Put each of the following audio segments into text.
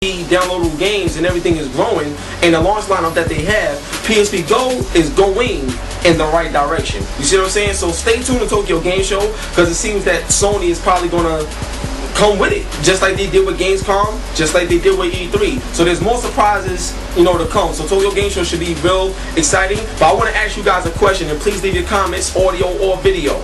downloadable games and everything is growing, and the launch lineup that they have, PSP Go is going in the right direction. You see what I'm saying? So stay tuned to Tokyo Game Show, because it seems that Sony is probably gonna come with it, just like they did with Gamescom, just like they did with E3. So there's more surprises, you know, to come. So Tokyo Game Show should be real exciting. But I want to ask you guys a question, and please leave your comments, audio or video.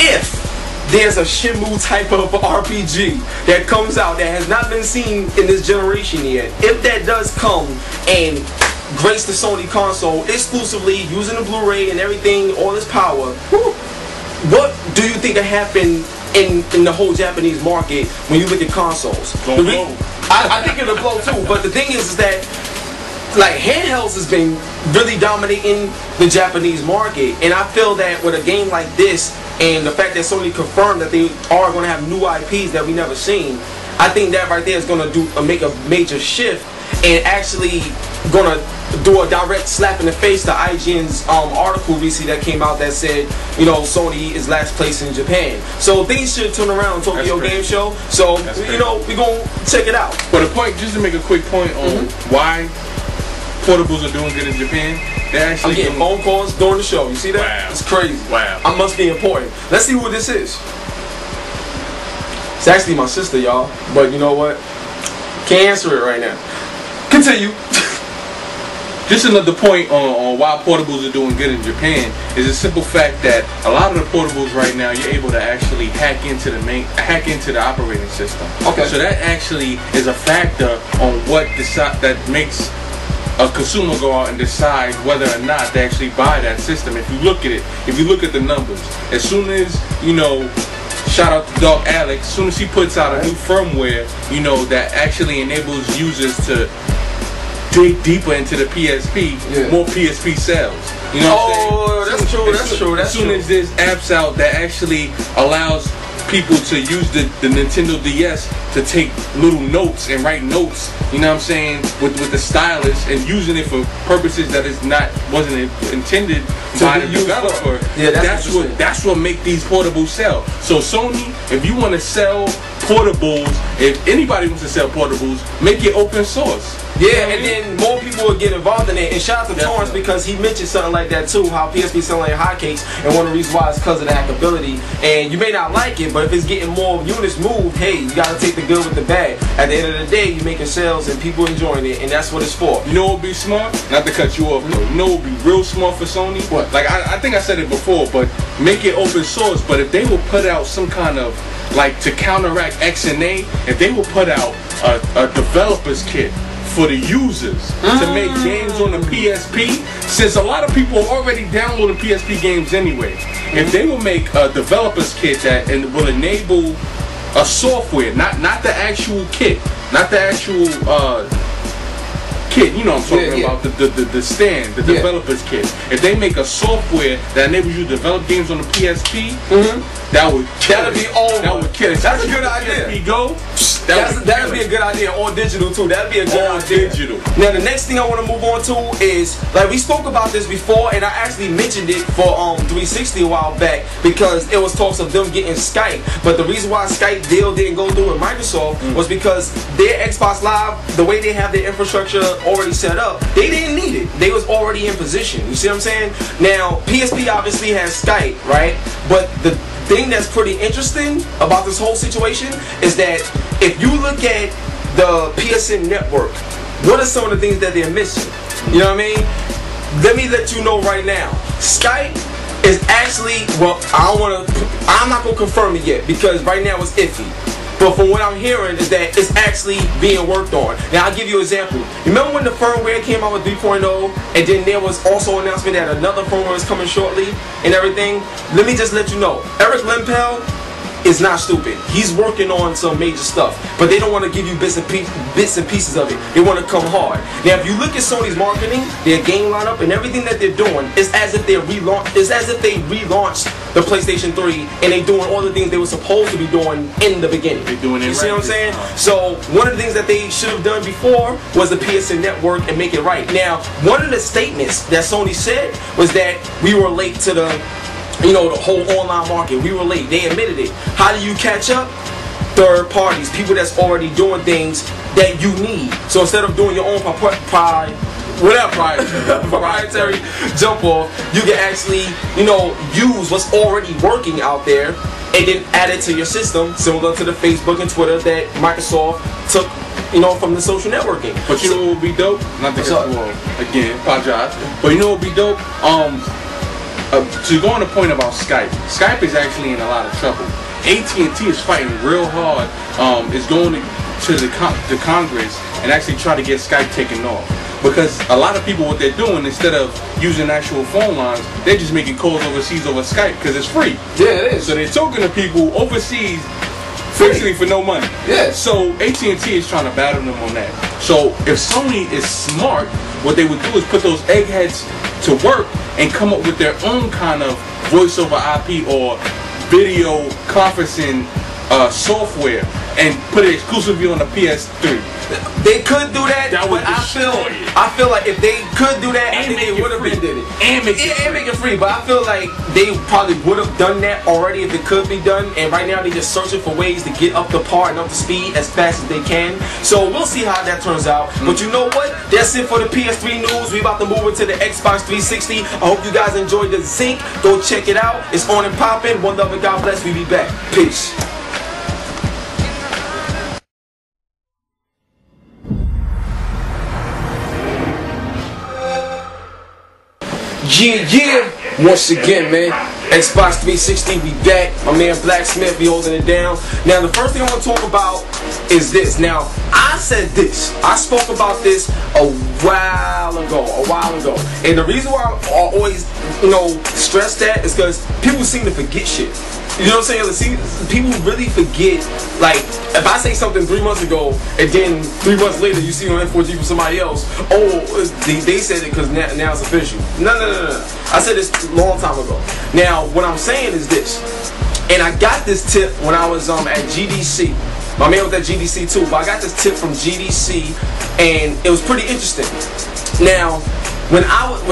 If there's a Shenmue type of RPG that comes out that has not been seen in this generation yet, if that does come and grace the Sony console exclusively using the Blu-ray and everything, all this power, what do you think will happen in the whole Japanese market when you look at consoles? I think it'll blow too, but the thing is that like handhelds has been really dominating the Japanese market, and I feel that with a game like this and the fact that Sony confirmed that they are going to have new IPs that we never seen, I think that right there is going to make a major shift and actually going to do a direct slap in the face to IGN's article recently that came out that said, you know, Sony is last place in Japan. So things should turn around on Tokyo Game Show. So, you know, we're going to check it out. But a point, just to make a quick point on why portables are doing good in Japan, they're actually getting phone calls during the show. You see that? Wow. It's crazy. Wow. I must be important. Let's see who this is. It's actually my sister, y'all. But you know what? Can't answer it right now. Continue. Just another point on why portables are doing good in Japan is a simple fact that a lot of the portables right now, you're able to actually hack into the operating system. Okay. So that actually is a factor on what that makes a consumer go out and decide whether or not they actually buy that system. If you look at it, if you look at the numbers, as soon as, you know, shout out to Dog Alex, as soon as he puts out a new firmware, you know, that actually enables users to dig deeper into the PSP, more PSP sales. You know what I'm saying? That's true, that's true, that's true. As soon as there's apps out that actually allows people to use the Nintendo DS to take little notes and write notes, you know what I'm saying, with the stylus, and using it for purposes that wasn't intended by the developer. Yeah, that's what make these portables sell. So Sony, if you want to sell portables, if anybody wants to sell portables, make it open source. Yeah, and then more people will get involved in it. And shout out to Torrance, because he mentioned something like that too, how PSP selling like hotcakes, and one of the reasons why is because of the hackability. And you may not like it, but if it's getting more units moved, hey, you gotta take the good with the bad. At the end of the day, you're making sales and people enjoying it, and that's what it's for. You know what would be smart? Not to cut you off, though. You know what would be real smart for Sony? What? Like, I think I said it before, but make it open source. But if they will put out some kind of, like, to counteract XNA, if they will put out a developer's kit for the users to make games on the PSP, since a lot of people are already downloading PSP games anyway, if they will make a developer's kit that will enable a software, not the actual kit, not the actual kit, you know what I'm talking about, the stand, the developer's kit. If they make a software that enables you to develop games on the PSP, that would kill it. That'd be over. That would kill it. That's a good idea. PSP Go, that'd be a good idea. On digital too. That'd be a good idea. Digital. Now the next thing I want to move on to is, like, we spoke about this before, and I actually mentioned it for 360 a while back, because it was talks of them getting Skype. But the reason why Skype deal didn't go through with Microsoft was because their Xbox Live, the way they have their infrastructure already set up, they didn't need it. They was already in position. You see what I'm saying? Now PSP obviously has Skype, right? But the thing that's pretty interesting about this whole situation is that if you look at the PSN network, what are some of the things that they're missing? You know what I mean? Let me let you know right now. Skype is actually, well, I'm not gonna confirm it yet, because right now it's iffy. But from what I'm hearing is that it's actually being worked on. Now I'll give you an example. Remember when the firmware came out with 3.0, and then there was also an announcement that another firmware is coming shortly and everything? Let me just let you know, Eric Lempel is not stupid. He's working on some major stuff, but they don't want to give you bits and pieces of it. They want to come hard. Now, if you look at Sony's marketing, their game lineup, and everything that they're doing, it's as if they relaunched the PlayStation 3, and they're doing all the things they were supposed to be doing in the beginning. They're doing it. You see what I'm saying? So one of the things that they should have done before was the PSN network and make it right. Now, one of the statements that Sony said was that we were late to the, you know, the whole online market. We were late. They admitted it. How do you catch up? third parties, people that's already doing things that you need. So instead of doing your own proprietary jump off, you can actually, you know, use what's already working out there and then add it to your system, similar to the Facebook and Twitter that Microsoft took, you know, from the social networking. But you know what would be dope? Not to again, apologize. But you know what would be dope? To go on the point about Skype. Skype is actually in a lot of trouble. AT&T is fighting real hard. Is going to the Congress and actually try to get Skype taken off. Because a lot of people, what they're doing, instead of using actual phone lines, they're just making calls overseas over Skype because it's free. Yeah, it is. So they're talking to people overseas basically for no money. Yeah. So AT&T is trying to battle them on that. So if Sony is smart, what they would do is put those eggheads to work and come up with their own kind of voice over IP or video conferencing software and put it exclusively on the PS3. They could do that, but I feel like if they could do that, I think they would have been did it. And make it free. But I feel like they probably would have done that already if it could be done. And right now they're just searching for ways to get up the par and up the speed as fast as they can. So we'll see how that turns out. But you know what? That's it for the PS3 news. We about to move into the Xbox 360. I hope you guys enjoyed the Zinc. Go check it out. It's on and popping. One love and God bless. We be back. Peace. Yeah, once again, man, Xbox 360, we back. My man Blacksmith, be holding it down. Now, the first thing I want to talk about is this. Now, I said this. I spoke about this a while ago. And the reason why I always, you know, stress that is because people seem to forget shit. You know what I'm saying? People really forget, like, if I say something 3 months ago, and then 3 months later you see it on F4G from somebody else, oh, they said it because now it's official. No. I said this a long time ago. Now, what I'm saying is this, and I got this tip when I was at GDC. My man was at GDC too, but I got this tip from GDC, and it was pretty interesting. Now, when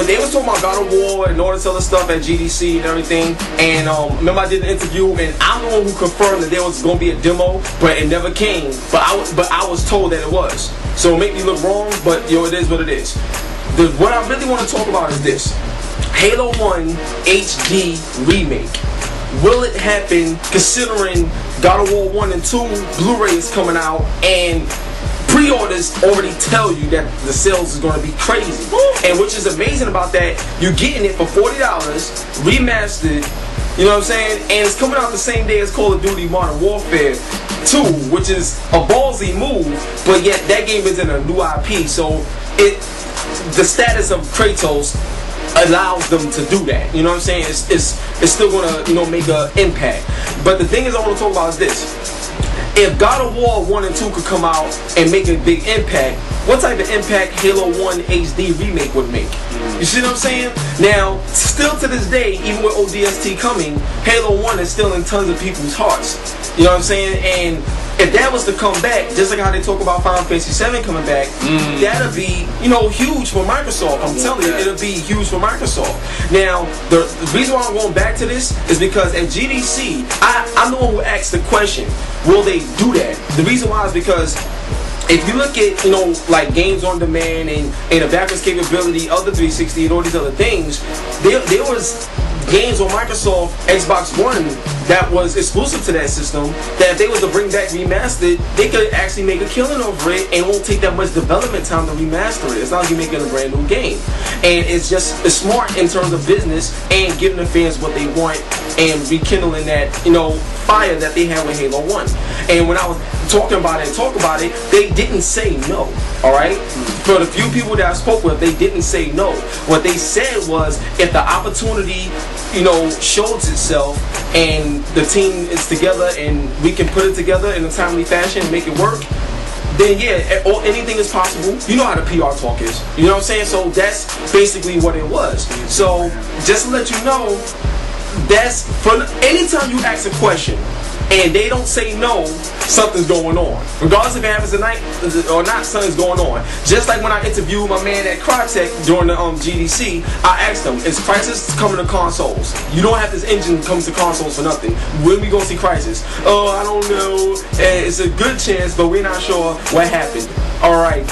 they was talking about God of War and all this other stuff at GDC and everything, and remember I did an interview, and I'm the one who confirmed that there was going to be a demo, but it never came. But I was told that it was. So it made me look wrong, but yo, it is what it is. What I really want to talk about is this: Halo 1 HD remake. Will it happen, considering God of War 1 and 2 Blu-ray is coming out, and pre-orders already tell you that the sales is going to be crazy? And which is amazing about that, you're getting it for $40, remastered, you know what I'm saying? And it's coming out the same day as Call of Duty Modern Warfare 2, which is a ballsy move, but yet that game is in a new IP, so the status of Kratos allows them to do that. You know what I'm saying? It's still gonna, you know, make an impact. But the thing is, I want to talk about is this: if God of War 1 and 2 could come out and make a big impact, what type of impact Halo 1 HD remake would make? You see what I'm saying? Now, still to this day, even with ODST coming, Halo 1 is still in tons of people's hearts. You know what I'm saying? And if that was to come back, just like how they talk about Final Fantasy 7 coming back, that'll be, you know, huge for Microsoft. I'm telling you, it'll be huge for Microsoft. Now, the reason why I'm going back to this is because at GDC, I'm the one who asked the question, will they do that? The reason why is because if you look at, you know, like games on demand and the backwards capability of the 360 and all these other things, there was games on Microsoft Xbox One that was exclusive to that system, that if they was to bring back remastered, they could actually make a killing over it, and it won't take that much development time to remaster it. It's not like you're making a brand new game. And it's smart in terms of business and giving the fans what they want and rekindling that, you know, fire that they had with Halo 1. And when I was talking about it, they didn't say no. Alright? For the few people that I spoke with, they didn't say no. What they said was, if the opportunity, you know, shows itself and the team is together and we can put it together in a timely fashion and make it work, then yeah, anything is possible. You know how the PR talk is. You know what I'm saying? So that's basically what it was. So just to let you know, that's for anytime you ask a question, and they don't say no, something's going on. Regardless if it happens tonight or not, something's going on. Just like when I interviewed my man at Crytek during the GDC, I asked him, is Crysis coming to consoles? You don't have this engine comes to consoles for nothing. When we gonna see Crysis? Oh, I don't know. It's a good chance, but we're not sure what happened. Alright.